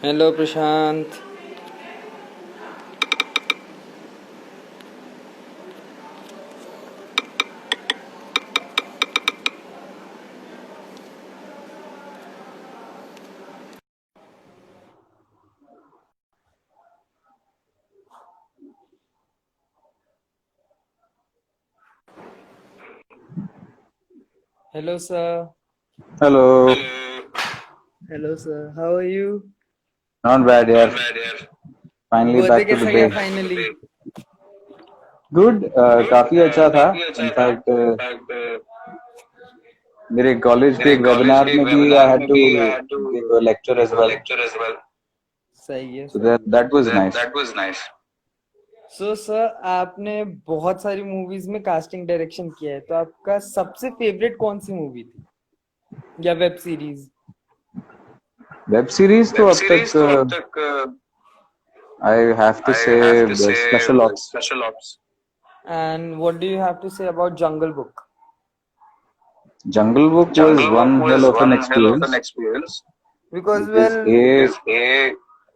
Hello Prashant. Hello sir. Hello, hello sir, how are you? not bad, yeah. Finally birthday back to the कैसा गया base. Finally? Good, काफी अच्छा था. In fact मेरे college के एक वेबिनार में भी I had to give a lecture as well. सही है, So सही है। that was nice. So sir, आपने बहुत सारी मूवीज में कास्टिंग डायरेक्शन किया है, तो आपका सबसे फेवरेट कौन सी मूवी थी या वेब सीरीज? Web series तो अब तक I have to say Special Ops. And what do you have to say about Jungle Book? Jungle Book was one hell of an experience because because well A,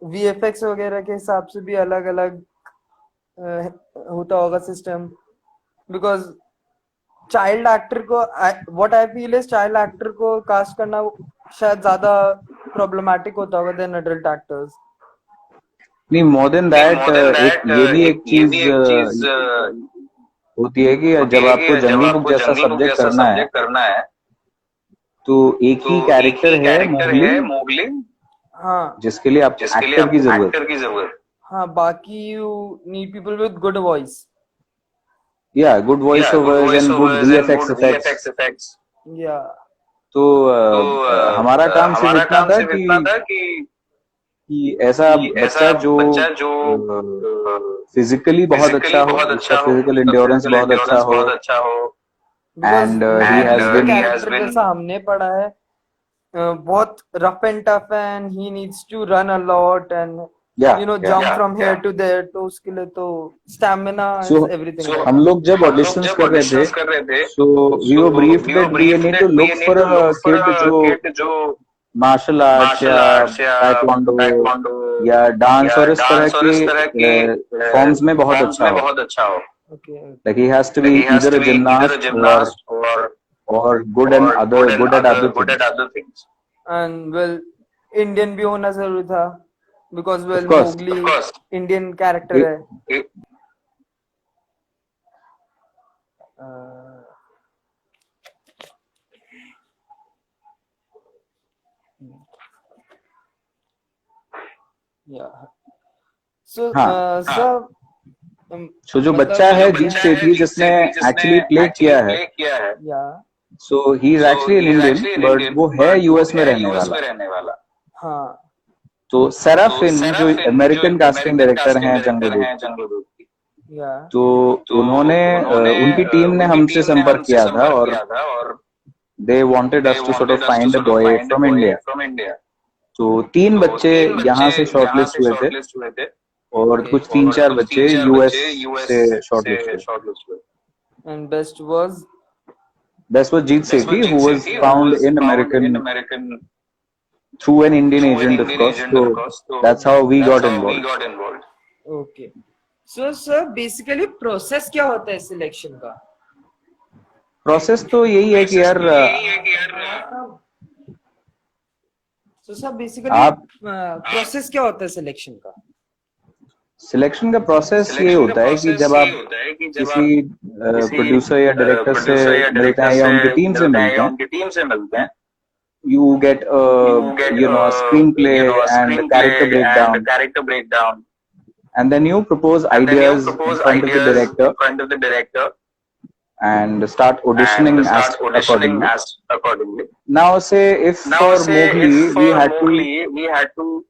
VFX वगैरह के हिसाब से भी अलग अलग होता होगा सिस्टम। बिकॉज चाइल्ड एक्टर को, what I feel is child actor को कास्ट करना शायद ज्यादा प्रॉब्लमेटिक होता होगा देन एडल्ट एक्टर्स। नहीं more than that एक ये भी एक चीज होती है कि जब आपको जंगल बुक जैसा सब्जेक्ट करना है तो एक ही कैरेक्टर है मोगली हाँ, जिसके लिए आपको एक्टर की जरूरत है. हाँ, बाकी you need people with good voice. या good voice overs and good VFX effects. या तो हमारा काम सिर्फ इतना था कि ऐसा बच्चा जो फिजिकली बहुत अच्छा हो, उसका फिजिकल इंड्योरेंस बहुत अच्छा हो, because and he has Mowgli been. Character जैसा हमने पढ़ा है, बहुत rough and tough and he needs to run a lot and या jump from here to there, तो उसके लिए तो स्टैमिना सो इज एवरीथिंग। हम लोग जब ऑडिशंस कर रहे थे so we were briefed that we need to look for a kid जो मार्शल आर्ट्स या ताइक्वांडो या डांस और इस तरह के फॉर्म्स में बहुत अच्छा हो. Okay. Like he has to be either a gymnast or good at other things. And well Indian भी होना जरूरी था, because Of well course, Mowgli Indian character it, है। या सो हाँ. सर, So जो बच्चा मतलब है जीत सेठी जिसने एक्चुअली प्ले किया है, या so he is actually an Indian but वो है यूएस में रहने वाला. हाँ, तो सेराफिन जो अमेरिकन कास्टिंग डायरेक्टर हैं जंगल बुक के, या तो उन्होंने उनकी टीम ने हमसे संपर्क किया था और they wanted us to sort of find a boy from India. तो 3 बच्चे यहाँ से शॉर्टलिस्ट हुए थे और ओके। कुछ 3-4 बच्चे यूएस से शॉर्टलिस्ट हुए. And best was Best was Jeet Sethi, who was found in American through an Indian agent, of course. So that's how we got involved. Okay. So sir, basically process क्या होता है selection का? Process तो यही है कि यार so sir, basically आप प्रोसेस क्या होता है सिलेक्शन का? सिलेक्शन का प्रोसेस ये होता है कि जब आप किसी प्रोड्यूसर या डायरेक्टर से मिलते हैं या उनकी टीम से मिलते हैं, you get a screenplay and a character breakdown, and then you propose ideas in front of the director and start auditioning as accordingly. Now, say if for Mowgli we had to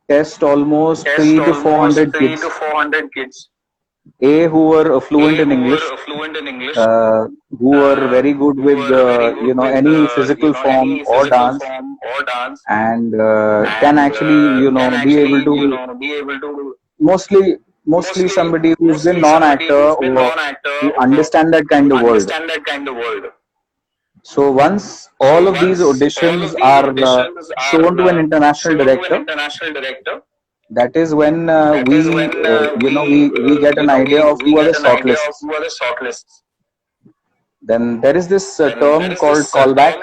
test almost 300 to 400 kids, A who were fluent in English, who were very good with any physical form or dance, and can actually be able to mostly somebody who's been non-actor or who understand that kind of world. So once all of these auditions are shown to an international director, that is when we get an idea of who are the shortlists. Then there is this term called callback,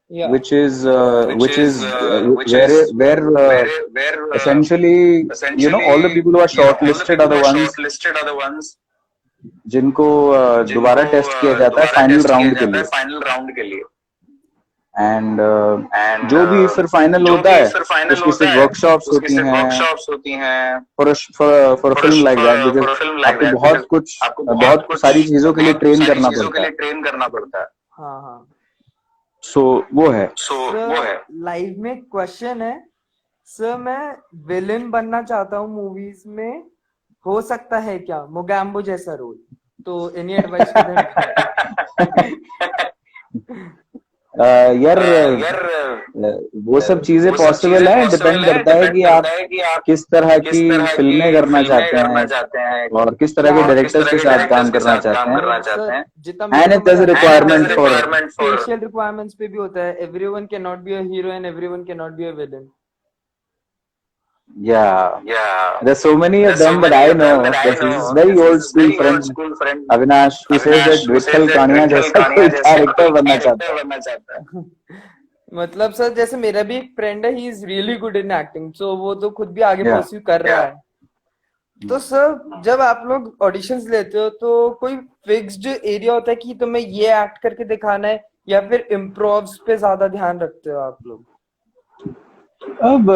Yeah. which is where essentially all the people who are shortlisted are the ones जिनको दोबारा test किया जाता है final round के लिए. And जो भी फिर फाइनल होता है उसकी सिर्फ वर्कशॉप्स होती हैं for a film like that, because आपको बहुत सारी चीजों के लिए ट्रेन करना पड़ता है. हाँ. सो वो है. लाइव में क्वेश्चन है सर, मैं विलेन बनना चाहता हूँ मूवीज में, हो सकता है क्या मोगैम्बो जैसा रोल? तो एनी एडवाइस? यार वो सब चीजें पॉसिबल है, डिपेंड करता है कि आप किस तरह की फिल्में करना चाहते हैं और किस तरह के डायरेक्टर्स के साथ काम करना चाहते हैं. And it is a requirement for special requirements पे भी होता है. Everyone can not be a hero and everyone can not be a villain. Yeah. There's so many of them that I know. This is very old school friend Avinash who says that Vitthal Kania जैसा कोई character बनना चाहता है. मतलब sir जैसे मेरा भी एक फ्रेंड है, he is really good in acting, so वो तो खुद भी आगे परस्यू कर रहा है. तो सर जब आप लोग ऑडिशंस लेते हो तो कोई फिक्स्ड एरिया होता है कि तुम्हें ये एक्ट करके दिखाना है, या फिर इम्प्रोव्स पे ज्यादा ध्यान रखते हो आप लोग? अब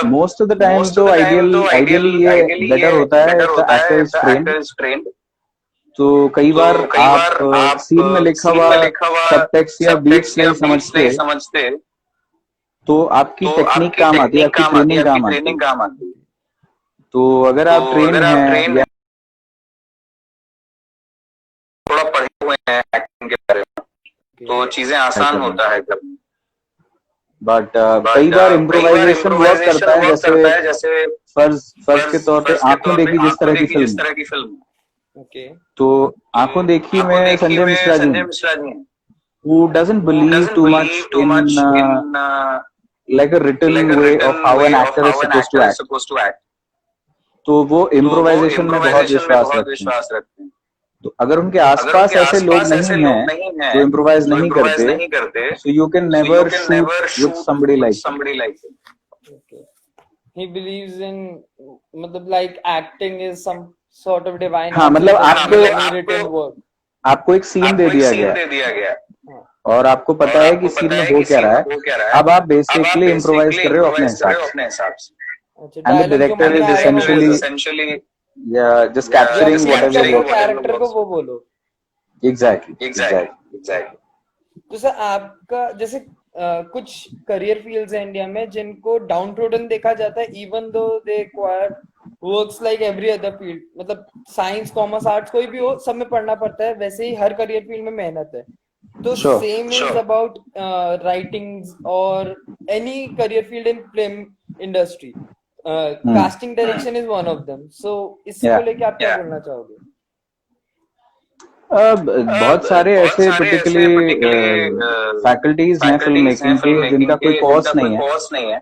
मोस्ट ऑफ द टाइम तो आइडियली ये बेटर होता है द एक्टर इज ट्रेन्ड. तो कई बार आप सीन में लिखा हुआ सब टेक्स्ट या बीट्स नहीं समझते तो आपकी टेक्निक काम आती है, आपकी ट्रेनिंग काम आती है. तो अगर आप ट्रेन हैं या थोड़ा पढ़े हुए हैं एक्टिंग के बारे में तो चीजें आसान होता है करना. बट कई बार इम्प्रोवाइजेशन वर्क करता है, जैसे फर्ज के तौर पे आंखों देखी जिस तरह की फिल्म. तो आंखों देखी में Sanjay Mishra ji who doesn't believe too much in like a written way of how an actor is supposed to act. तो वो इम्प्रोवाइजेशन में बहुत विश्वास रखते हैं. तो अगर उनके आसपास ऐसे लोग नहीं हैं जो इम्प्रोवाइज नहीं करते, so you can never shoot with somebody like him. He believes in मतलब like acting is some sort of divine. हाँ, मतलब आपको एक सीन दे दिया गया और आपको पता है कि सीन में हो क्या रहा है. अब आप बेसिकली इम्प्रोवाइज कर रहे हो अपने हिसाब से. And the director is essentially just capturing whatever character को वो बोलो. Exactly. तो सर आपका जैसे कुछ करियर फील्ड्स हैं इंडिया में जिनको डाउन ट्रोडन देखा जाता है, even though they require works like every other field. मतलब साइंस कॉमर्स आर्ट्स कोई भी हो, सब में पढ़ना पड़ता है. वैसे ही हर करियर फील्ड में मेहनत है. तो सेम इज अबाउट राइटिंग और any career field in film industry. Casting direction is one of them. So इसको लेके आप क्या बोलना चाहोगे? बहुत सारे ऐसे पर्टिकुलरली फैकल्टीज हैं फिल्म मेकिंग के जिनका कोई कोर्स नहीं है,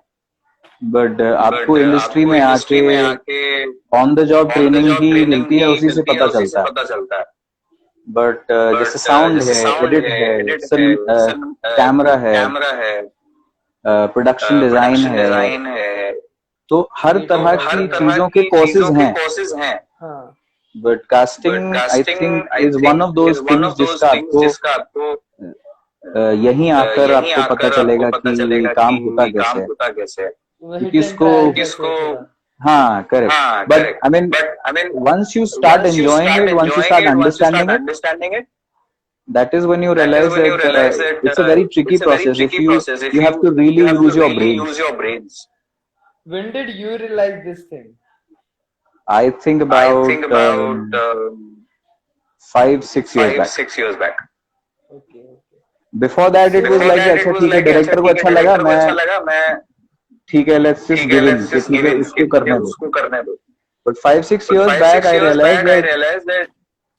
बट आपको इंडस्ट्री में आके ऑन द जॉब ट्रेनिंग ही मिलती है, उसी से पता चलता है. बट जैसे साउंड है, एडिट है, कैमरा है, प्रोडक्शन डिजाइन है, तो हर तरह की चीजों के कोर्सेज हैं. But casting I think is one of those things जिसका आपको यहीं आकर आपको पता चलेगा कि काम होता कैसे है. किसको हाँ, correct. But I mean once you start enjoying it, once you start understanding it, that is when you realize that it's a very tricky process. If you have to really use your brains. When did you realize this thing? I think about 5-6 years back. Okay. Before that it was like अच्छा ठीक है, director को अच्छा लगा, मैं ठीक है, let's just give in, इसको करने दो. But 5-6 years back I realized that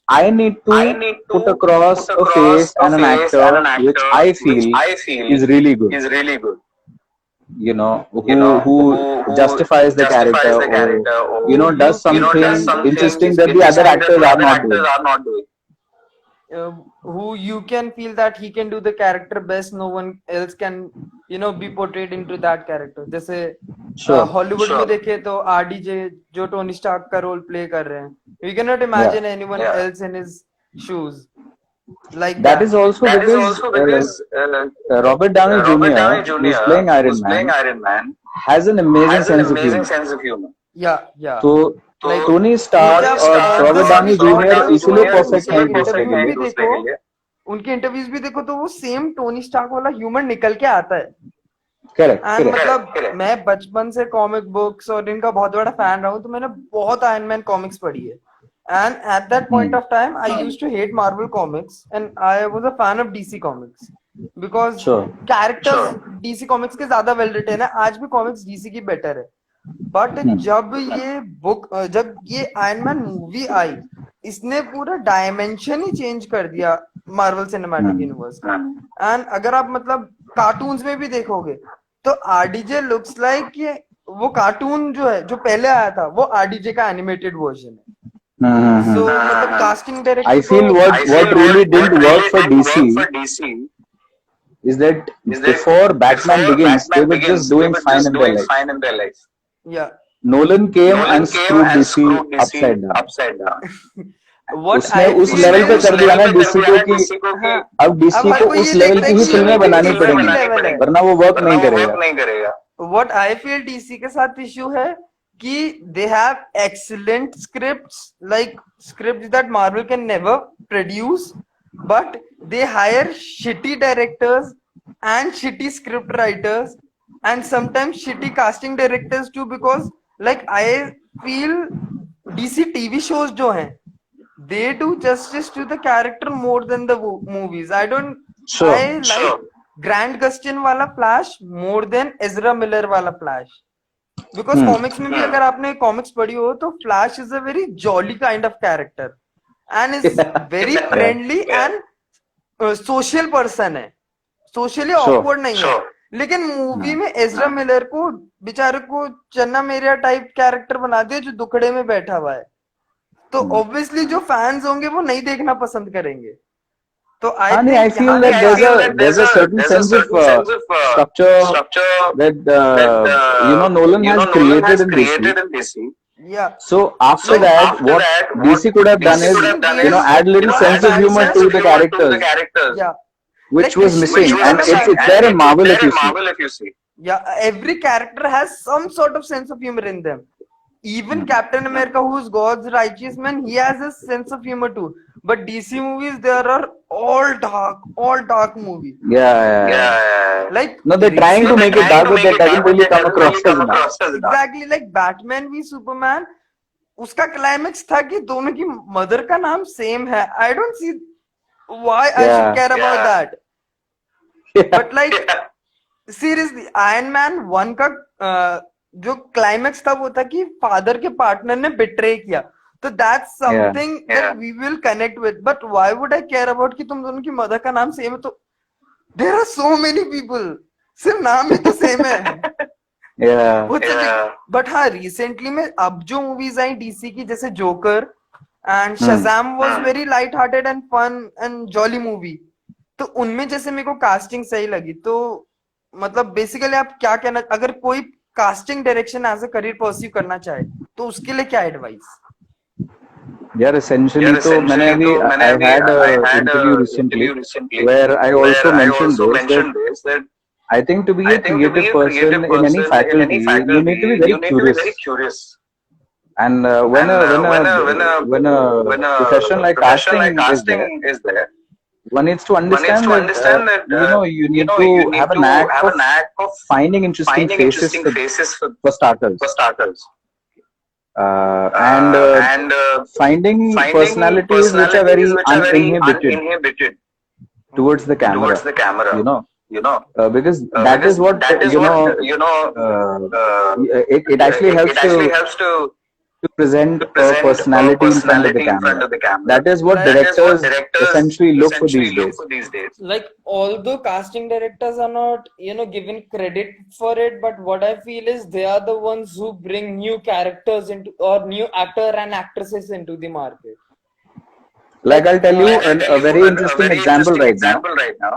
I need to put across a face and an actor which I feel is really good. You know, who justifies the character, or you know, does something interesting that the other actors are not doing. Who you can feel that he can do the character best, no one else can, you know, be portrayed into that character. जैसे Hollywood में देखे तो RDJ जो Tony Stark का role play कर रहे हैं, we cannot imagine anyone else in his shoes like that is also because Robert Downey Jr. who is playing Iron Man has an amazing sense of humor. yeah तो Tony Stark और Robert Downey junior इसलिए perfect हैं दूसरे के लिए. उनके interviews भी देखो तो वो सेम टोनी स्टार्क वाला ह्यूमर निकल के आता है. करेक्ट. मतलब मैं बचपन से कॉमिक बुक्स और इनका बहुत बड़ा फैन रहा हूँ, तो मैंने बहुत आयरन मैन कॉमिक्स पढ़ी है. And at that point of time, I used to hate Marvel comics, and I was a fan of DC comics because characters DC comics के ज्यादा well written है. आज भी comics DC की better है. But जब ये आयरन मैन मूवी आई, इसने पूरा डायमेंशन ही चेंज कर दिया मार्वल सिनेमैटिक यूनिवर्स का. एंड अगर आप मतलब कार्टून्स में भी देखोगे तो RDJ लुक्स लाइक ये वो कार्टून जो है जो पहले आया था वो RDJ का एनिमेटेड वर्जन है. So मतलब casting director, I feel what really didn't work for DC is that before Batman Begins they were just doing fine in their life. Yeah. Nolan came and screwed DC upside down. उसने उस level पे कर दिया ना DC को कि अब DC को उस लेवल की ही फिल्में बनानी पड़ेंगी, वरना वो वर्क नहीं करेगा. What I feel DC के साथ इश्यू है कि they have excellent scripts, like scripts that Marvel can never produce, but they hire shitty directors and shitty script writers and sometimes shitty casting directors too, because like I feel DC TV shows जो हैं they do justice to the character more than the movies. I like Grant Gustin वाला Flash more than Ezra Miller वाला Flash. Because comics में भी अगर आपने comics पढ़ी हो तो Flash is a very jolly kind of character and is very friendly and social person है, socially awkward नहीं है. लेकिन मूवी में एज़रा मिलर को बेचारे को चन्ना मेरिया टाइप कैरेक्टर बना दिया जो दुखड़े में बैठा हुआ है, तो ऑब्वियसली जो फैंस होंगे वो नहीं देखना पसंद करेंगे. तो I feel that there's a certain sense of structure that you know Nolan has created in DC. Yeah. So after that, what DC could have done is, you know, add little sense of humor to the characters. Yeah. Which was missing, and it's there in Marvel if you see. Yeah, every character has some sort of sense of humor in them. Even Captain America, who's God's righteous man, he has a sense of humor too. But DC movies, there are all dark movies. Yeah. Like no, they're trying to make it dark, but that doesn't really come across as dark. Exactly, like Batman v Superman. उसका climax था कि दोनों की mother का नाम same है. I don't see why I should care about that. But like seriously, Iron Man 1 का जो क्लाइमेक्स था वो था कि फादर के पार्टनर ने बिट्रे किया, तो that's something that we will connect with. But why would I care about कि तुम दोनों की मदर का नाम सेम है? तो there are so many people, सिर्फ नाम ही तो सेम है. But हाँ, रिसेंटली में अब जो मूवीज आई डीसी की, जैसे Joker and Shazam was very light hearted and fun and jolly movie, तो उनमें जैसे मेरे को कास्टिंग सही लगी. तो मतलब बेसिकली आप क्या कहना, अगर कोई casting direction as a career pursue करना चाहे तो उसके लिए क्या एडवाइस? यार essentially तो मैंने अभी I had an interview recently where I also mentioned this that I think to be a creative person in any faculty you need to be very curious. And when a profession like casting is there, one needs to understand that you know you need to have a knack of finding interesting faces for starters. And finding personalities which are very uninhibited towards the camera, you know, because that is what you know it actually helps to to present a personality in front of the camera. That is what Like- directors essentially look for these days. Like, although casting directors are not, given credit for it, but what I feel is they are the ones who bring new characters into, or new actor and actresses into the market. Like I'll tell you a very interesting example right now.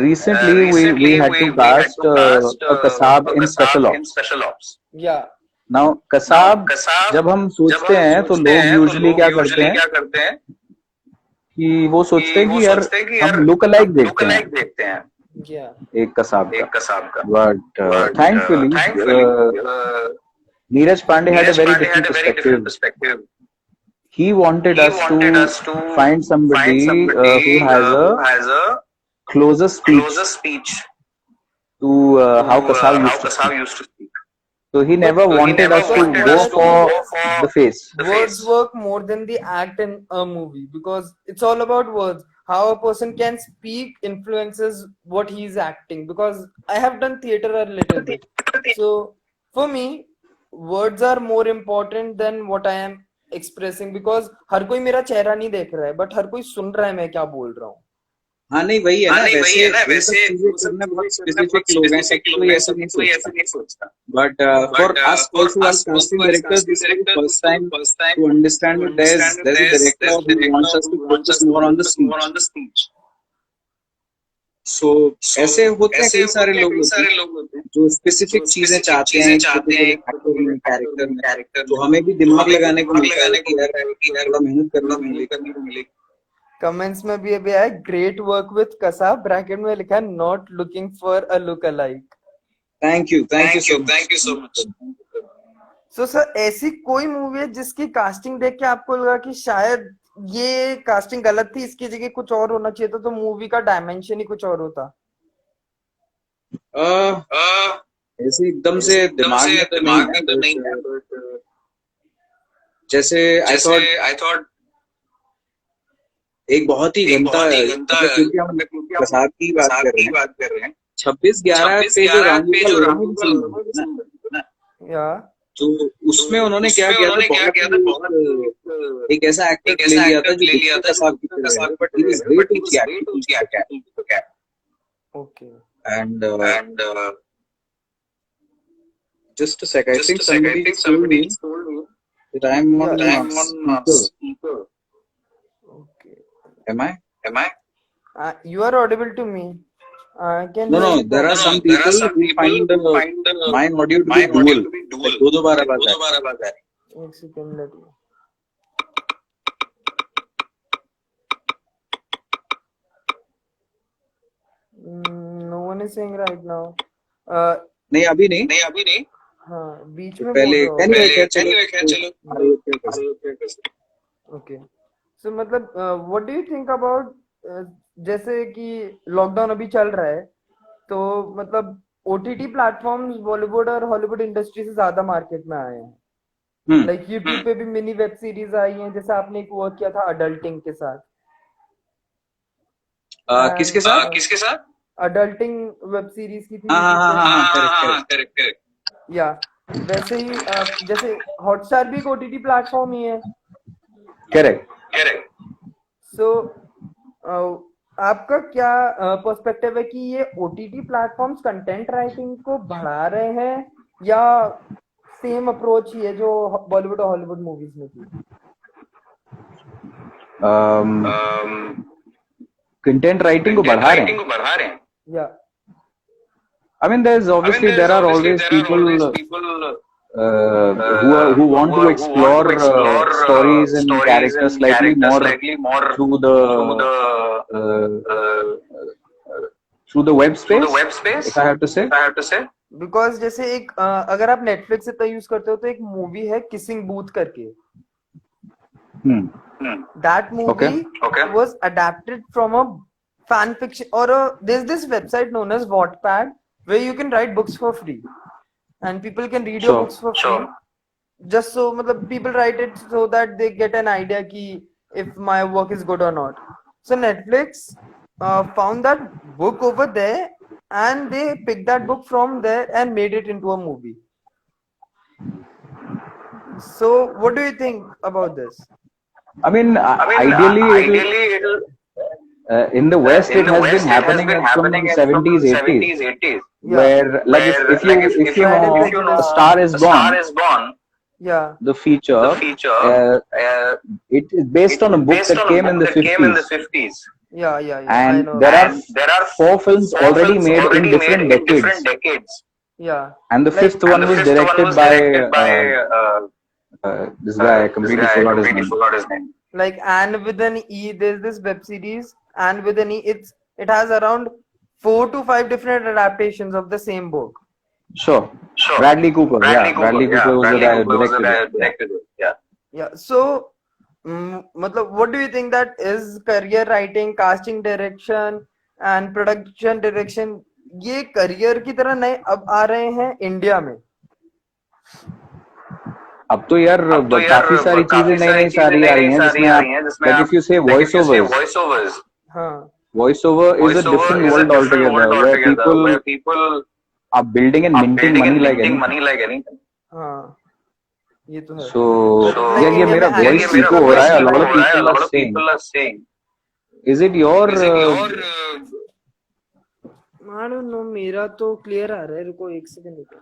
Recently, we had to cast a kasab in special ops. Yeah. Now kasab जब हम सोचते हैं तो लोग usually क्या करते हैं कि वो सोचते हैं कि यार हम लुक अलाइक देखते हैं Yeah. एक कसाब का but thankfully Neeraj Pandey had a very different perspective. He wanted us to find somebody who has a closer speech to how Kasab used to speak. So he never wanted us to go for the face. Words work more than the act in a movie, because it's all about words. How a person can speak influences what he's acting. Because I have done theater a little bit, so for me, words are more important than what I am expressing. Because हर कोई मेरा चेहरा नहीं देख रहा है, but हर कोई सुन रहा है मैं क्या बोल रहा हूँ. हाँ नहीं वही है ना वैसे चीजें करना बहुत स्पेसिफिक लोग हैं, सब कोई ऐसा नहीं सोचता. But for us also as casting directors this is the first time to understand that there is a director who wants us to focus more on the speech. So ऐसे होते हैं कई सारे लोग होते हैं जो स्पेसिफिक चीजें चाहते हैं एक्टर में, कैरेक्टर में. तो हमें भी दिमाग लगाने को मिलता है कि यार थोड़ा मेहनत करनी मिलेगी. कमेंट्स में भी अभी आया great work with Kasab, bracket में लिखा है not looking for a look alike. Thank you so much. So sir, ऐसी कोई मूवी है जिसकी कास्टिंग देख के आपको लगा कि शायद ये कास्टिंग गलत थी, इसकी जगह कुछ और होना चाहिए था, तो मूवी का डायमेंशन ही कुछ और होता? ऐसे एकदम से दिमाग में तो नहीं है. जैसे आई थॉट एक बहुत ही गंदा क्योंकि हम प्रसाद की बात कर रहे हैं 26/11 पे जो रामू का या तो उसमें उन्होंने क्या किया था, बहुत एक ऐसा एक्टर ले लिया था जो प्रसाद की तरह, but he was great in acting. Okay. And just a sec, I think somebody told me that I'm on speaker. Okay. Am I? You are audible to me. No. There are some people who find my audio to be dual. Like दो बार आवाज है. एक second let me. No one is saying right now. नहीं अभी नहीं. हाँ, बीच में पहले चलो. ओके. सो मतलब what do you think about, जैसे कि लॉकडाउन अभी चल रहा है, तो मतलब ओटीटी प्लेटफॉर्म्स बॉलीवुड और हॉलीवुड इंडस्ट्री से ज्यादा मार्केट में आए हैं. लाइक यूट्यूब पे भी मिनी वेब सीरीज आई हैं, जैसे आपने एक वर्क किया था अडल्टिंग के साथ. किसके साथ? अडल्टिंग वेब सीरीज की थी. करेक्ट. या वैसे ही जैसे हॉटस्टार भी एक ओटीटी प्लेटफॉर्म ही है. करेक्ट. सो आपका क्या पर्सपेक्टिव है कि ये ओटीटी प्लेटफॉर्म्स कंटेंट राइटिंग को बढ़ा रहे हैं, या सेम अप्रोच ही है जो बॉलीवुड और हॉलीवुड मूवीज में थी? कंटेंट राइटिंग को बढ़ा रहे हैं. या I mean, there are always people who want to explore stories and characters slightly more through the web space, if I have to say. Because जैसे एक अगर आप नेटफ्लिक्स इतना यूज करते हो तो एक मूवी है किसिंग बूथ करके. That movie was adapted from a fan fiction, or there's this website known as Wattpad where you can write books for free and people can read your books for free. Just so people write it so that they get an idea ki if my work is good or not. So Netflix found that book over there and they picked that book from there and made it into a movie. So what do you think about this? I mean, ideally, it'll, in the West, it has been happening from 70s, 80s, Yeah, where like if you Pride and know A Prejudice. Star Is Born, Yeah, the feature, it is based on a book that came in the 50s, yeah. I and know. there are four films already made in different decades, Yeah, and the like fifth one was directed by this guy. I completely forgot his name. like Anne with an E. There's this web series, Anne with an E. It has around 4 to 5 different adaptations of the same book. Sure, Bradley Cooper. Yeah, Bradley Cooper was the guy who directed it. Yeah. Yeah. So, matlab, what do you think that is career writing, casting direction and production direction? ये career की तरह नए अब आ रहे हैं India में. अब तो यार काफी सारी चीजें नई नई सारी आ रही हैं जिसमें आप like if you say voiceovers, हाँ. voiceover is a different world altogether where people are building and minting money like anything. हाँ. ये तो है. So Like यार ये India मेरा में voice animation echo हो रहा है. A lot of like- people are saying, is it your I don't know, मेरा तो क्लियर आ रहा है. रुको एक सेकंड रुको.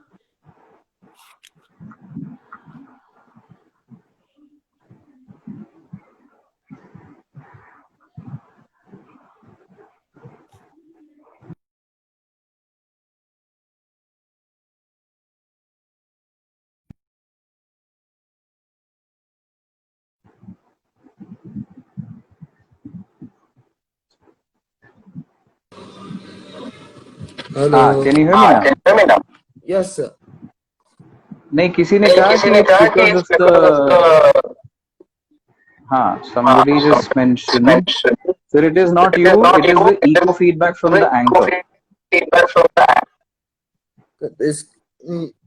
can you hear me now? Yes sir. नहीं, किसी ने कहा कि it's because of the somebody just mentioned. So it is not you, it is the echo feedback from the anchor. This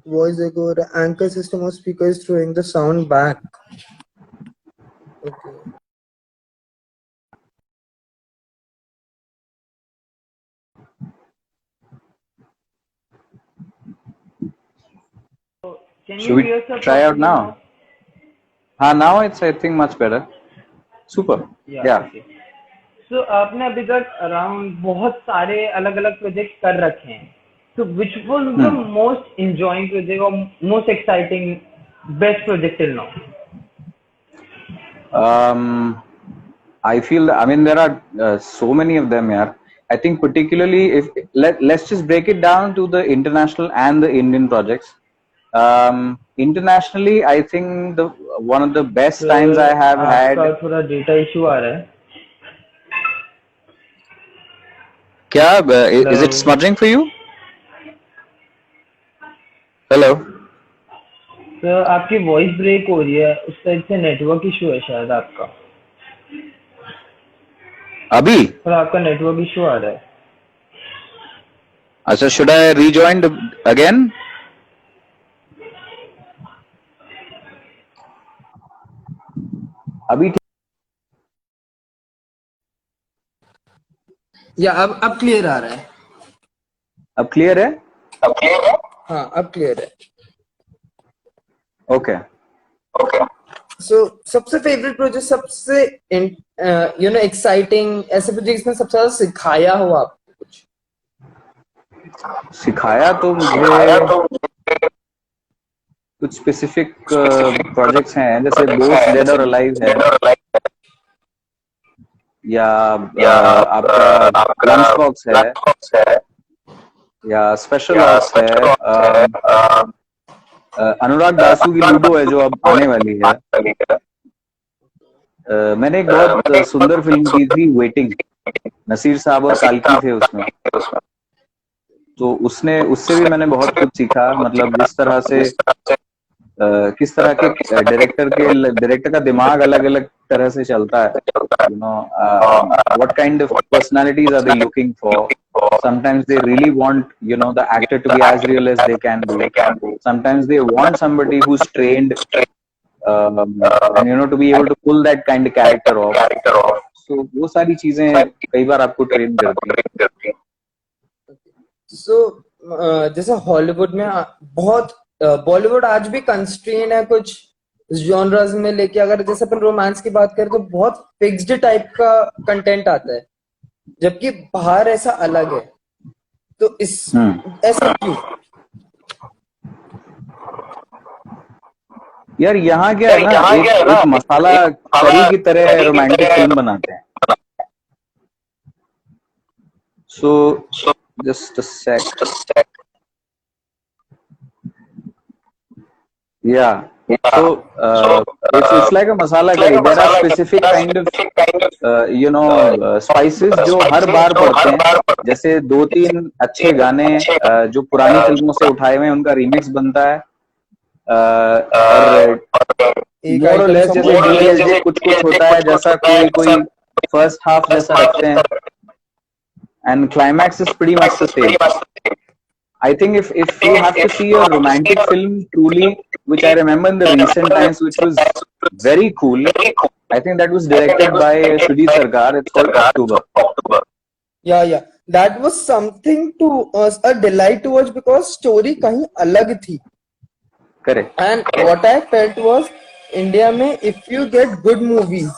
voice echo, the anchor system of speaker is throwing the sound back. Okay. Can Should we try out now? Now it's I think much better. Super. Yeah. Okay. So आपने अभी तक around बहुत सारे अलग अलग project कर रखे हैं. So which was the most enjoying project or most exciting best project till now? I feel, I mean, there are so many of them here. I think particularly if let's just break it down to the international and the Indian projects. Internationally, I think one of the best times I have had. आपका थोड़ा data issue आ रहा है. क्या? Is it smudging for you? Hello. तो आपकी voice break हो रही है. उस साइड से नेटवर्क इशू है शायद आपका. अभी? थोड़ा आपका नेटवर्क इशू आ रहा है. अच्छा, should I rejoin again? अभी या अब क्लियर आ रहा है. अब क्लियर है? हाँ, अब क्लियर है. ओके. सो सबसे फेवरेट प्रोजेक्ट, सबसे एक्साइटिंग ऐसे प्रोजेक्ट्स में सबसे ज्यादा सिखाया हो आपको कुछ? सिखाया तो मुझे कुछ स्पेसिफिक प्रोजेक्ट्स हैं, जैसे बोथ डेड और अलाइव है, या आपका लंच बॉक्स है, या स्पेशल ऑप्स है, अनुराग दासू की लूडो है जो अब आने वाली है. मैंने एक बहुत सुंदर फिल्म की थी वेटिंग, नसीर साहब और काल्की थे उसमें. तो उससे भी मैंने बहुत कुछ सीखा. मतलब जिस तरह से किस तरह के डायरेक्टर का दिमाग अलग अलग तरह से चलता है. What kind of personalities are they looking for? Sometimes they really want the actor to be as real as they can be. Sometimes they want somebody who's trained and to be able to pull that kind of character off. So वो सारी चीजें कई बार आपको train करती हैं. So जैसे Hollywood में बहुत, बॉलीवुड आज भी कंस्ट्रेन है कुछ जॉनरास में लेके, अगर जैसे अपन रोमांस की बात करें तो बहुत फिक्स्ड टाइप का कंटेंट आता है, जबकि बाहर ऐसा अलग है। तो इस ऐसा क्यों? यार यहाँ क्या है ना, एक मसाला करी की तरह रोमांटिक फिल्म बनाते हैं। So just a sec. Yeah. So it's like a masala curry. There are specific kind of spices जो हर बार पड़ते हैं। जैसे 2-3 अच्छे गाने जो पुरानी फिल्मों से उठाए हुए हैं, उनका रीमिक्स बनता है। और मोर और लेस जैसे डीडीएलजे कुछ कुछ होता है, जैसा कोई कोई फर्स्ट हाफ जैसा रखते हैं, and climax is pretty much the same. I think if you have to see a romantic film truly, which I remember in the recent times, which was very cool, I think that was directed by Sudhir Sarkar. It's called October. Yeah. That was something to a delight to watch because story कहीं अलग थी. Correct. And what I felt was India में if you get good movies,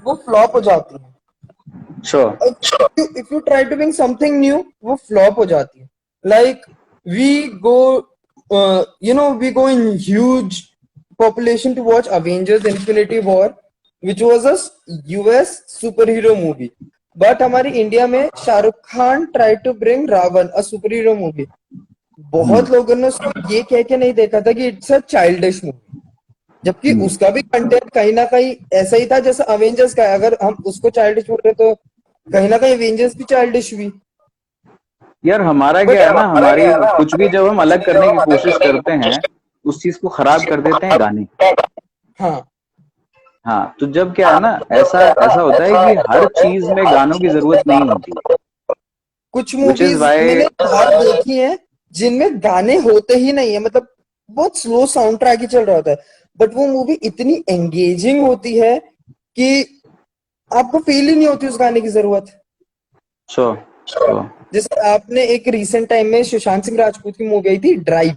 वो flop हो जाती है. Sure. If you try to bring something new, वो flop हो जाती है. Like we go, we go in huge population to watch Avengers Infinity War, which was a US superhero movie. But हमारी India में Shahrukh Khan tried to bring Ravan, a superhero movie. बहुत लोगों ने उसको ये कह के नहीं देखा था कि इट्स अ चाइल्डिश मूवी, जबकि उसका भी कंटेंट कहीं ना कहीं ऐसा ही था जैसा अवेंजर्स का है। अगर हम उसको चाइल्डिश बोल रहे तो कहीं ना कहीं अवेंजर्स भी चाइल्डिश हुई। यार हमारा क्या है ना, हमारी कुछ भी जब हम अलग करने की कोशिश करते हैं, उस चीज को खराब कर देते हैं गाने। हाँ, तो जब क्या है ना, ऐसा होता है कि हर चीज में गानों की जरूरत नहीं होती। कुछ मूवीज मैंने देखी हैं जिनमें गाने होते ही नहीं है, मतलब बहुत स्लो साउंड ट्रैक ही चल रहा होता है, बट वो मूवी इतनी एंगेजिंग होती है कि आपको फील ही नहीं होती उस गाने की जरूरत। जैसे आपने एक रिसेंट टाइम में सुशांत सिंह राजपूत की मूवी आई थी drive.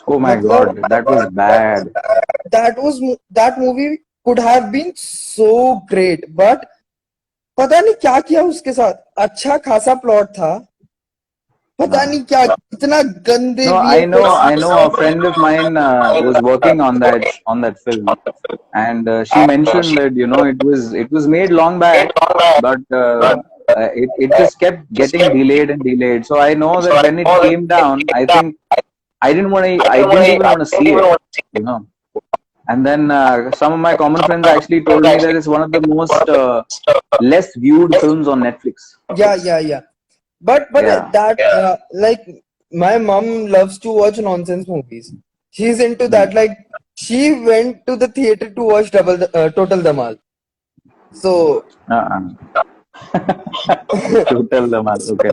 Oh my God, that was bad. That movie could have been so great, but पता नहीं क्या किया उसके साथ। अच्छा खासा प्लॉट था, पता नहीं क्या इतना गंदे। No, I know a friend of mine was working on that film, and she mentioned that it was made long back, but it just kept getting delayed and delayed. So I know that when it came down, I think I didn't even want to see it, And then some of my common friends actually told me that it's one of the most less viewed films on Netflix. Yeah. But that like my mom loves to watch nonsense movies. She's into that. Like she went to the theater to watch Total Dhamal. So Total Dhamal. Okay.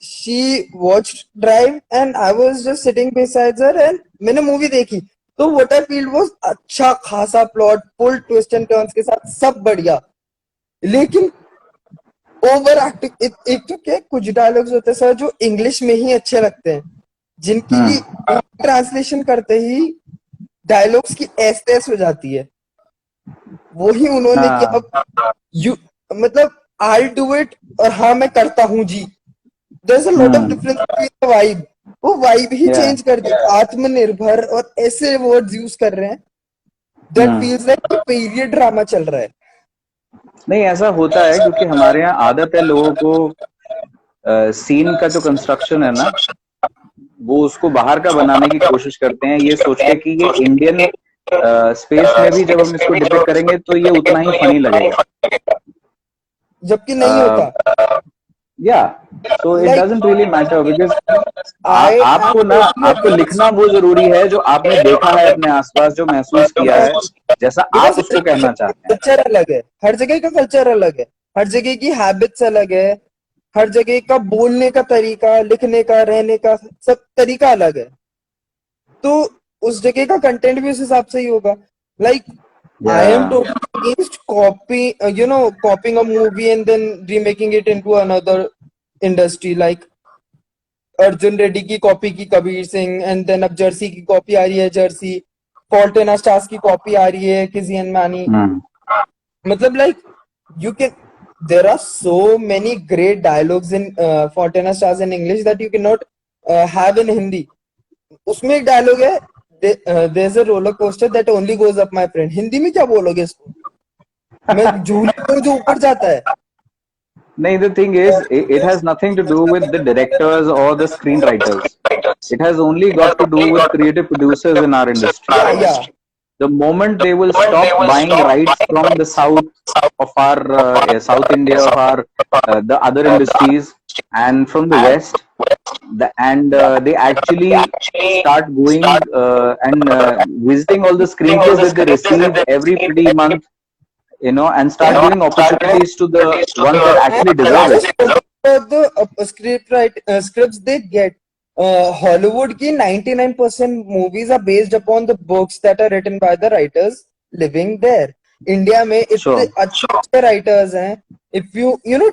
She watched Drive and I was just sitting beside her and मैंने movie देखी तो what I feel was अच्छा खासा plot, full twist and turns के साथ, सब बढ़िया, लेकिन ओवर एक्टिंग। एक तो क्या कुछ डायलॉग्स होते हैं सर जो इंग्लिश में ही अच्छे लगते हैं, जिनकी ट्रांसलेशन करते ही डायलॉग्स की ऐस तैस हो जाती है। वही उन्होंने किया। मतलब आई डू इट और हाँ मैं करता हूँ जी। There's a lot of difference between the vibe. वो वाइब ही चेंज कर दी। आत्मनिर्भर और ऐसे वर्ड्स यूज कर रहे हैं that feels like period drama चल रहा है। नहीं, ऐसा होता है क्योंकि हमारे यहाँ आदत है लोगों को सीन का जो कंस्ट्रक्शन है ना, वो उसको बाहर का बनाने की कोशिश करते हैं, ये सोच के कि ये इंडियन स्पेस में भी जब हम इसको डिपिक्ट करेंगे तो ये उतना ही फनी लगेगा, जबकि नहीं होता। So it doesn't really matter because आपको लिखना वो जरूरी है जो आपने देखा है अपने आसपास, जो महसूस किया है, जैसा आप उसको कहना चाहते हैं। कल्चर अलग है, हर जगह का कल्चर अलग है, हर जगह की हैबिट्स अलग है, हर जगह का बोलने का तरीका, लिखने का, रहने का सब तरीका अलग है, तो उस जगह का कंटेंट भी उस हिसाब से ही होगा। Like I am totally against copying a movie and then remaking it into another industry. Like Arjun Reddy की कॉपी की कबीर सिंह, एंड देन अब जर्सी की कॉपी आ रही है जर्सी, फॉल्ट इन स्टार्स की कॉपी आ रही है किसी मानी. Hmm. मतलब like you can, there are so many great dialogues in Fault in Our Stars in English that you cannot have in Hindi. उसमें एक डायलॉग है, there's a roller coaster that only goes up my friend. Hindi में क्या बोलोगे इसको? मैं झूले को जो ऊपर जाता है. No, the thing is, it has nothing to do with the directors or the screenwriters. It has only got to do with creative producers in our industry. Yeah. The moment they will stop buying rights from the south of our South India, of our the other industries, and from the west, and they actually start going and visiting all the screenplays that they receive every pretty month, and start giving opportunities to the ones that actually deserve it. The scripts they get. Hollywood की 99% movies are based upon the books that are written by the writers living there. India में इतने अच्छे writers हैं. If you know,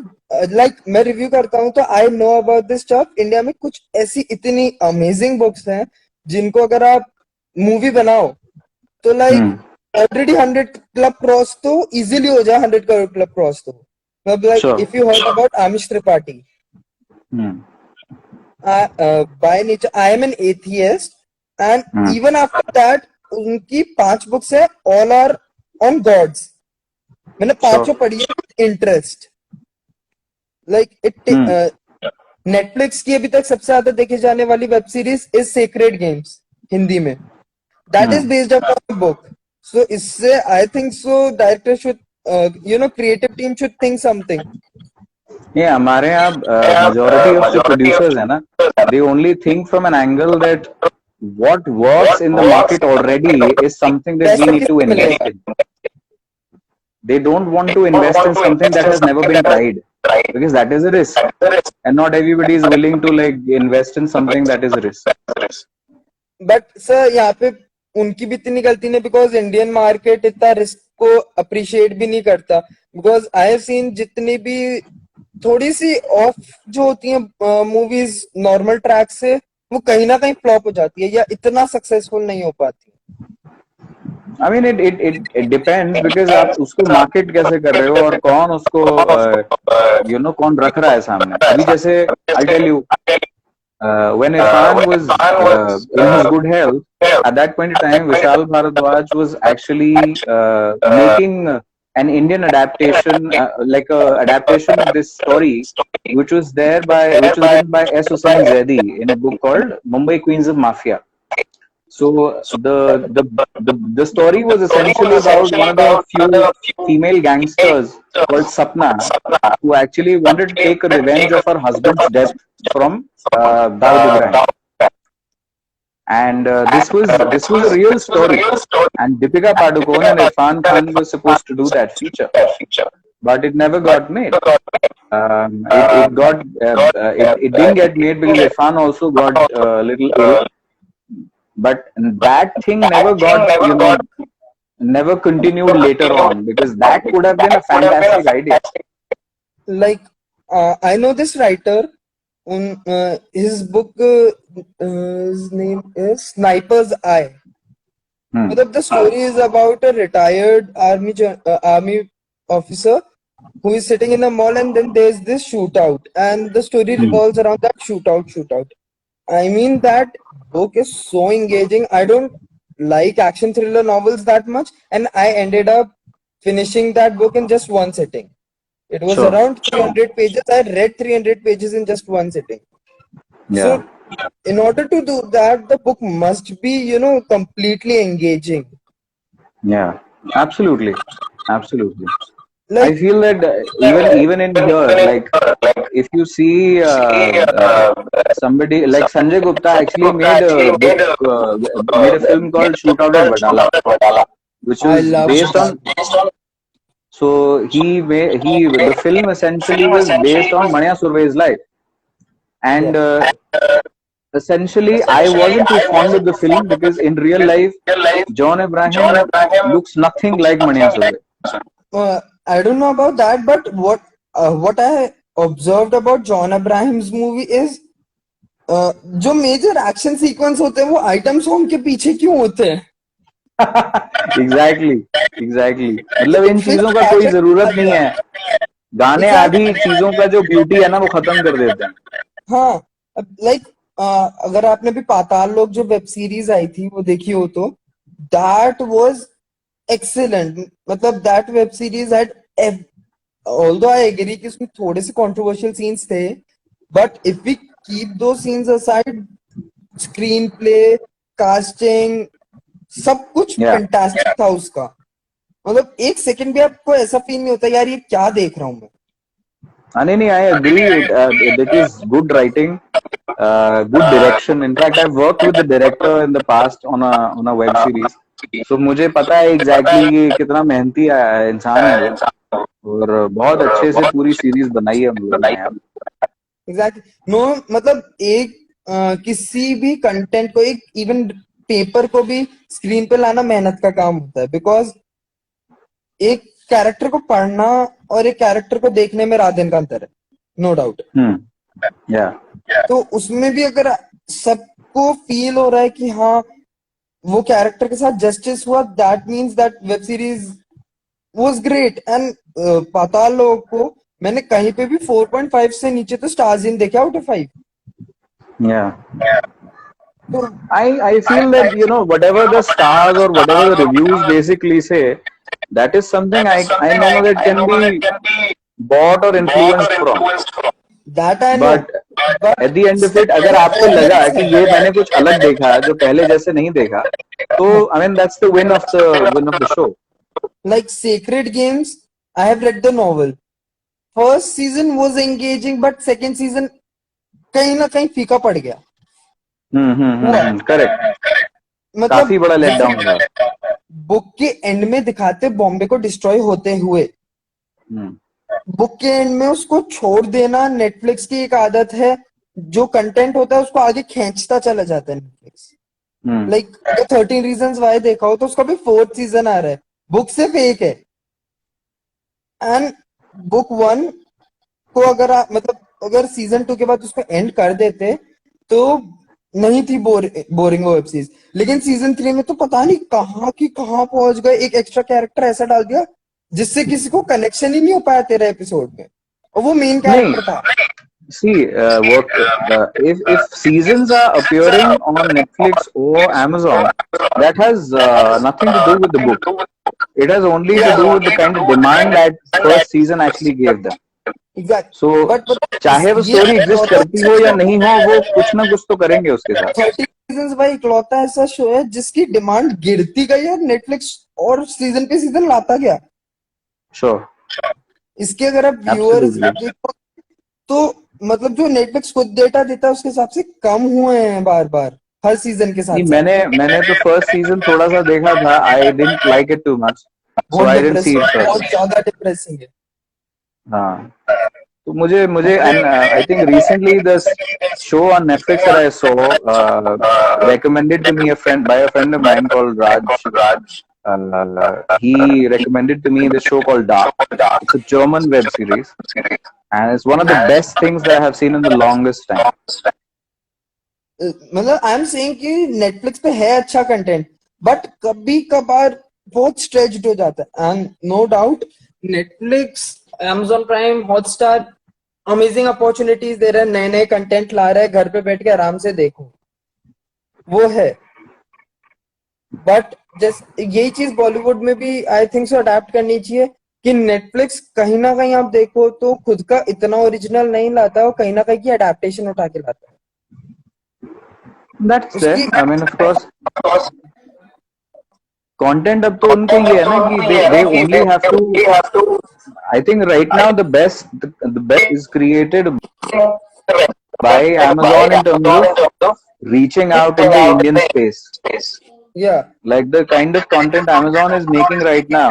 like मैं review करता हूँ तो I know about this stuff. India में कुछ ऐसी इतनी amazing books हैं जिनको अगर आप movie बनाओ तो like already 100 club cross तो easily हो जाए 100 crore club cross तो. Like if you heard about Amish Tripathi. By nature I am an atheist, and even after that उनकी 5 books है, all are on gods. मैंने 5 पढ़ी है with interest. Like it Netflix की अभी तक सबसे ज्यादा देखे जाने वाली web series is Sacred Games Hindi में. That is based upon a book. So इससे I think so director should creative team should think something. Yeah, हमारे यहाँ majority of the producers है ना, they only think from an angle that what works in the market already is something that we need to invest in. They don't want to invest in something that has never been tried, because that is a risk, and not everybody is willing to like invest in something that is a risk. But sir, यहाँ पे उनकी भी इतनी गलती नहीं, because Indian market इतना risk को appreciate भी नहीं करता. Because I have seen जितनी भी थोड़ी सी ऑफ जो होती हैं मूवीज नॉर्मल ट्रैक से, वो कहीं ना कहीं फ्लॉप हो जाती है या इतना सक्सेसफुल नहीं हो पाती. I mean it depends, because आप उसको मार्केट कैसे कर रहे हो और कौन उसको कौन रख रहा है सामने. अभी जैसे I'll tell you, when Irfan was in his good health, at that point in time Vishal Bharadwaj was actually making an Indian adaptation, like a adaptation of this story, which was written by S. Hussain Zaidi in a book called Mumbai Queens of Mafia. So the story was essentially about one of the few female gangsters called Sapna, who actually wanted to take a revenge of her husband's death from Dawood Ibrahim. And this was a real story, and Deepika Padukone and Irfan Khan were supposed to do that feature, but it never got made. It didn't get made because Irfan also got a little ill, but that thing never got never continued later on, because that could have been a fantastic idea. Like I know this writer. His book, his name is Sniper's Eye. The story is about a retired army officer who is sitting in a mall, and then there's this shootout, and the story revolves around that shootout. I mean, that book is so engaging. I don't like action thriller novels that much, and I ended up finishing that book in just one sitting. It was around 300 pages. I read 300 pages in just one sitting. Yeah. So, in order to do that, the book must be, completely engaging. Yeah, absolutely. Like, I feel that even in here, like if you see somebody like Sanjay Gupta actually made a film called Shootout at Wadala, which was based on. So the film essentially was based on Manya Surve's life, and essentially I wasn't too fond of the film because in real life John Abraham looks nothing like Manya Surve. I don't know about that, but what I observed about John Abraham's movie is जो major action sequence होते हैं वो item song के पीछे क्यों होते हैं? Exactly मतलब इन चीजों का कोई जरूरत नहीं है। गाने आधी चीजों का जो ब्यूटी है ना वो खत्म कर देते हैं। हाँ, लाइक अगर आपने भी पाताल लोक जो वेब सीरीज आई थी वो देखी हो तो दैट वाज एक्सीलेंट। मतलब that web series had, although I agree कि उसमें थोड़े से कंट्रोवर्शियल सीन्स थे, but if we keep those scenes aside, screenplay, casting, सब कुछ या फैंटास्टिक था उसका। मतलब एक सेकंड भी आपको ऐसा फील नहीं होता यार ये क्या देख रहा हूं मैं। नहीं, I agree, it is good writing, good direction. In fact, I've worked with the director in the past on a web series. So मुझे पता है exactly कि कितना मेहनती इंसान है वो, और बहुत अच्छे से पूरी सीरीज बनाई है हम लोगों ने यार। एग्जैक्टली नो, मतलब एक किसी भी कंटेंट को, एक इवन पेपर को भी स्क्रीन पे लाना मेहनत का काम होता है, बिकॉज एक कैरेक्टर को पढ़ना और एक कैरेक्टर को देखने में रात दिन का अंतर है, नो डाउट। या तो उसमें भी अगर सबको फील हो रहा है कि हाँ वो कैरेक्टर के साथ जस्टिस हुआ, that means that web series was great. And Paatal Lok को मैंने कहीं पे भी 4.5 से नीचे तो स्टार्स ही नहीं देखे out of 5। yeah I feel that whatever the stars or whatever the reviews basically say, that is something I know that can be bought or influenced from, that I know, but at the end of it अगर आपको लगा कि ये मैंने कुछ अलग देखा जो पहले जैसे नहीं देखा, तो I mean that's the win of the show. like Sacred Games, I have read the novel. First season was engaging, but second season कहीं ना कहीं फीका पड़ गया। करेक्ट, मतलब काफी बड़ा लेट डाउन था। बुक के एंड में दिखाते बॉम्बे को डिस्ट्रॉय होते हुए, बुक के एंड में उसको छोड़ देना नेटफ्लिक्स की एक आदत है, जो कंटेंट होता है उसको आगे खींचता चला जाता है नेटफ्लिक्स। लाइक अगर 13 रीजंस वाई देखा हो तो उसका भी 4th सीजन आ रहा है, बुक सिर्फ एक है। एंड बुक 1 को अगर मतलब अगर सीजन 2 के बाद उसको एंड कर देते तो नहीं थी बोरिंग वेब सीरीज, लेकिन सीजन 3 में तो पता नहीं कहाँ की कहाँ पहुंच गए। एक एक्स्ट्रा कैरेक्टर ऐसा डाल दिया जिससे किसी को कनेक्शन ही नहीं हो पाया 13 एपिसोड में, और वो मेन कैरेक्टर था। See, if seasons are appearing on Netflix or Amazon, that has nothing to do with the book. It has only to do with the kind of demand that first season actually gave them. Exactly. So, चाहे वो story exist करती हो या नहीं हो, वो कुछ ना कुछ तो करेंगे उसके साथ। 30 सीजन भाई इकलौता ऐसा शो है जिसकी डिमांड गिरती गई और नेटफ्लिक्स और सीजन पे सीजन लाता गया। Sure. इसके अगर आप व्यूअर्स देखो तो मतलब जो नेटफ्लिक्स खुद डेटा देता है उसके हिसाब से कम हुए हैं बार बार हर सीजन के साथ। मैंने तो फर्स्ट सीजन थोड़ा सा देखा था, I didn't like it too much, so I didn't see it. बहुत ज्यादा डिप्रेसिंग है। हाँ, तो मुझे and I think recently this show on Netflix that I saw recommended to me by a friend of mine called Raj. He recommended to me this show called Dark. It's a German web series, and it's one of the best things that I have seen in the longest time. मतलब I am saying कि Netflix पे है अच्छा content, but कभी कभार बहुत stretched हो जाता है। And no doubt Netflix, Amazon prime, Hotstar amazing opportunities दे रहा है, नए नए कंटेंट ला रहा है, घर पे बैठ के आराम से देखो, वो है। बट जैसे यही चीज बॉलीवुड में भी आई थिंक सो अडेप्ट करनी चाहिए कि नेटफ्लिक्स कहीं ना कहीं आप देखो तो खुद का इतना ओरिजिनल नहीं लाता, और कहीं ना कहीं की अडेप्टेशन उठा के लाता है। That's it. I mean, of course, content अब तो उनको ये है ना कि they only have to. I think right now the best is created by Amazon in terms of reaching out in the Indian space. Yeah, like the kind of content Amazon is making right now,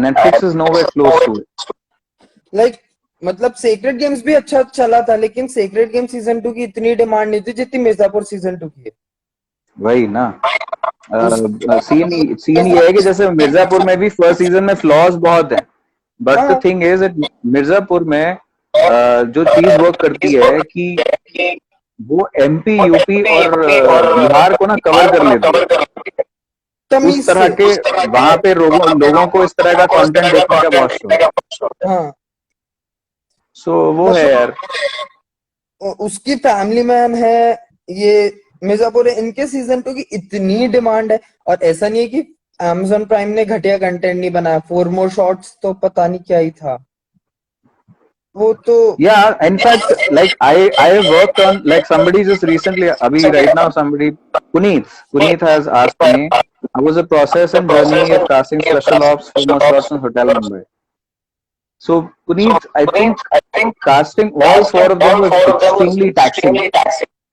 Netflix is nowhere close to it. like मतलब sacred games भी अच्छा चला था, लेकिन sacred game season 2 की इतनी demand नहीं थी जितनी मिर्जापुर सीजन 2 की है। वही ना, सीन ये है कि जैसे मिर्जापुर में भी फर्स्ट सीजन में फ्लॉज बहुत हैं, but the thing is Mirzapur में जो चीज वर्क करती है कि वो MP, UP और बिहार को ना कवर कर लेती है। उस तमीज तरह से। के वहां पे लोगों को इस तरह का कंटेंट देखने का बहुत शौक। हाँ, सो वो है यार। उसकी फैमिली मैन है, ये मिर्जापुर है, इनके सीजन 2 की इतनी डिमांड है। और ऐसा नहीं है कि Amazon प्राइम ने घटिया कंटेंट नहीं बनाया। 4 more shots तो पता नहीं क्या ही था वो तो। Yeah, in fact, like I have worked on, like somebody just recently, Abhi right now somebody Puneet has asked me, how was the process and journey of casting special ops for more shots on Hotel Mumbai? So Puneet, I think casting all four of them was extremely taxing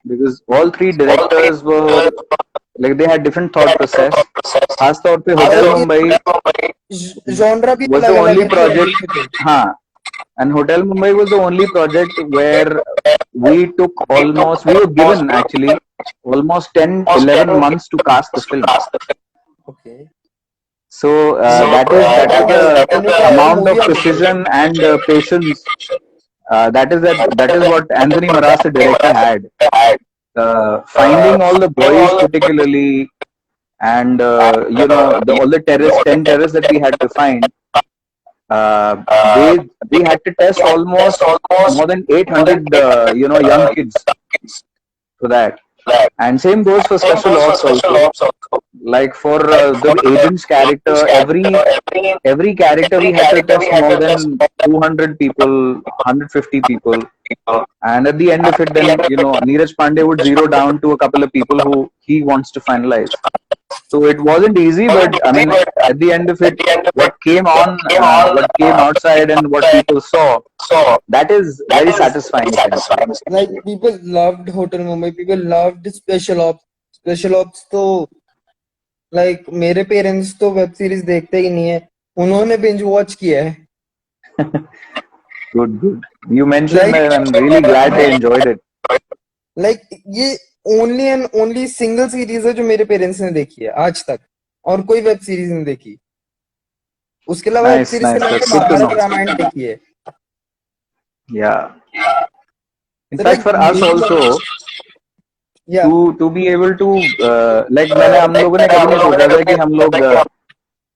because all three directors were like they had different thought process. खास तौर पे और Hotel Mumbai genre भी was the अलग अलग only है project, theory के तो। हाँ, and Hotel Mumbai was the only project where we were given actually almost 10, 11 months to cast the film. Okay. So that is the amount of precision and patience. That is what Anthony Maras, the director, had. Finding all the boys particularly, and all the 10 terrorists that we had to find. We had to test almost more than 800 young kids for that. And same goes for special ops also. Like for the agent's character, every character we had to test more than 200 people, 150 people. And at the end of it, then Neeraj Pandey would zero down to a couple of people who he wants to finalize. So it wasn't easy, but I mean, at the end of it, what came outside, and what people saw, that is very satisfying. Like people loved Hotel Mumbai, people loved Special Ops. Special Ops तो like मेरे parents तो web series देखते ही नहीं है, उन्होंने binge watch किया है। Good. You mentioned that, and I'm really glad they enjoyed it. Like ये only and only single series है जो मेरे पेरेंट्स ने देखी है आज तक, और कोई वेब सीरीज नहीं देखी। उसके अलावा वेब सीरीज के नाम पे महाभारत रामायण देखी है। Yeah. In fact, for us also, to be able to like हम लोगों ने कभी नहीं सोचा था कि हम लोग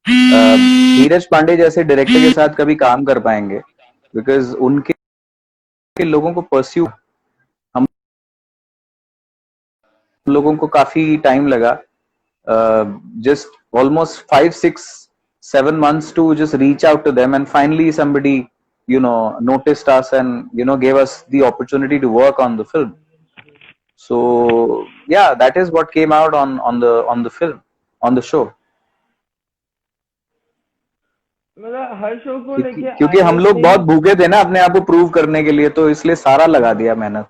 नीरज पांडे जैसे डायरेक्टर के साथ कभी काम कर पाएंगे, बिकॉज उनके लोगों को परस्यू, हम लोगों को काफी टाइम लगा, just almost 5, 6, 7 months to just reach out to them, and finally somebody noticed us and gave us the opportunity to work on the film. So yeah, that is what came out on the film, on the show. मतलब हर show को लेके, क्योंकि हम लोग बहुत भूखे थे ना अपने आप को प्रूव करने के लिए, तो इसलिए सारा लगा दिया मेहनत।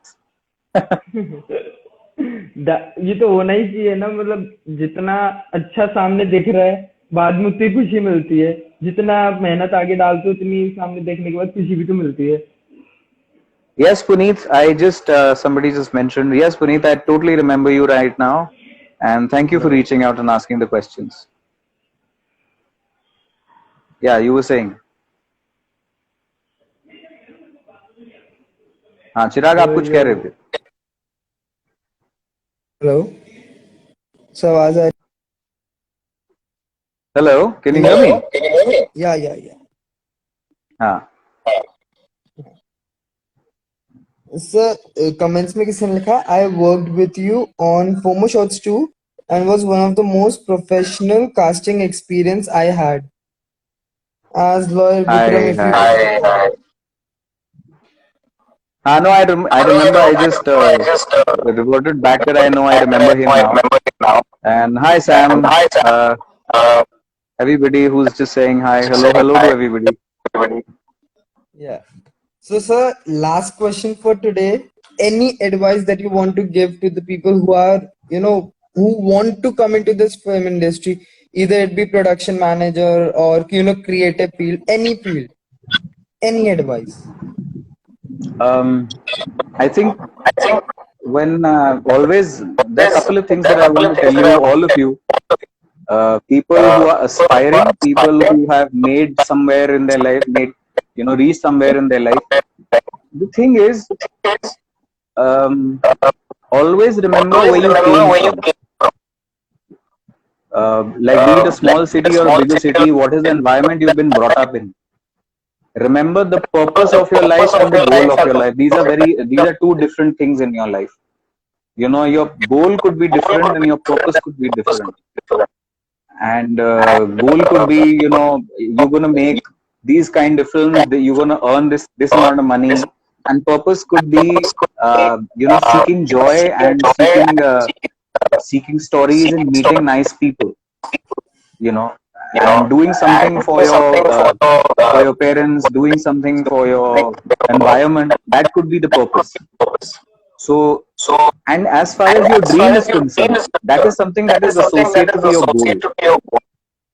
ये तो होना ही चाहिए ना, मतलब जितना अच्छा सामने दिख रहा है बाद में उतनी खुशी मिलती है, जितना आप मेहनत आगे डालते हो उतनी सामने देखने के बाद खुशी भी तो मिलती है। Yes, Puneet, somebody just mentioned, yes, Puneet, I totally remember you right now, and thank you for reaching out and asking the questions. Yeah, you were saying. हाँ चिराग, आप कुछ कह रहे थे। हेलो सर, आवाज आ रही? Hello, can you hear me? या हाँ सर, कमेंट्स में किसी ने लिखा, I worked with you on FOMO shots 2 and was one of the most professional casting experience I had as lawyer Vikram. If you no, I remember. I just reverted back that I know. I remember him now. And hi, Sam. Everybody who's just saying hi. Hello to everybody. Yeah. So, sir, last question for today. Any advice that you want to give to the people who are, who want to come into this film industry, either it be production manager or, creative field, any field, any advice? I think when always there are a couple of things that I want to tell you, all of you, people who are aspiring, people who have made somewhere in their life, reached somewhere in their life. the thing is, always remember where you came from. Like be it a small city or a bigger city, what is the environment you've been brought up in? Remember the purpose of your life and the goal of your life. These are two different things in your life. You know, your goal could be different and your purpose could be different. And goal could be, you know, you're going to make these kind of films, you're going to earn this amount of money. And purpose could be, you know, seeking joy and seeking stories and meeting nice people, you know, and doing something for your parents, doing something for your environment. That could be the purpose. So, and as far as your dream is concerned, that is something that is associated to your goal.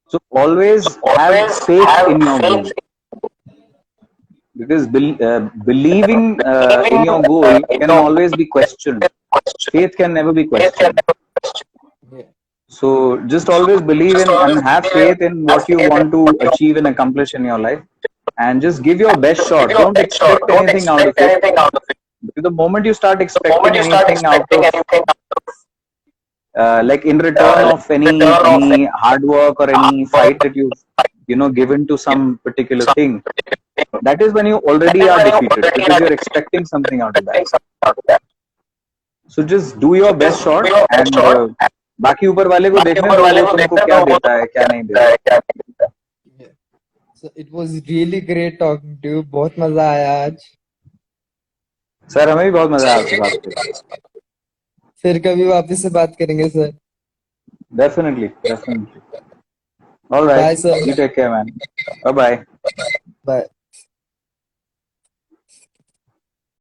So always have faith in your goal, because believing in your goal can always be questioned. Faith can never be questioned. So just always believe in and have faith in what you want to achieve and accomplish in your life, and just give your best shot. Don't expect anything out of it. Because the moment you start expecting anything out of, like in return of any hard work or any fight that you've, you know, given to some particular thing, that is when you already are defeated, because you're expecting something out of that. So just do your best shot, and बाकी ऊपर वाले को देखने दो, वो तुमको क्या देता है क्या नहीं देता है. So it was really great talking to you. बहुत मजा आया आज. सर हमें भी बहुत मजा आया आपसे बात करके. फिर कभी वापस से बात करेंगे sir. Definitely. All right. Bye, sir. You take care, man. Bye bye. Bye.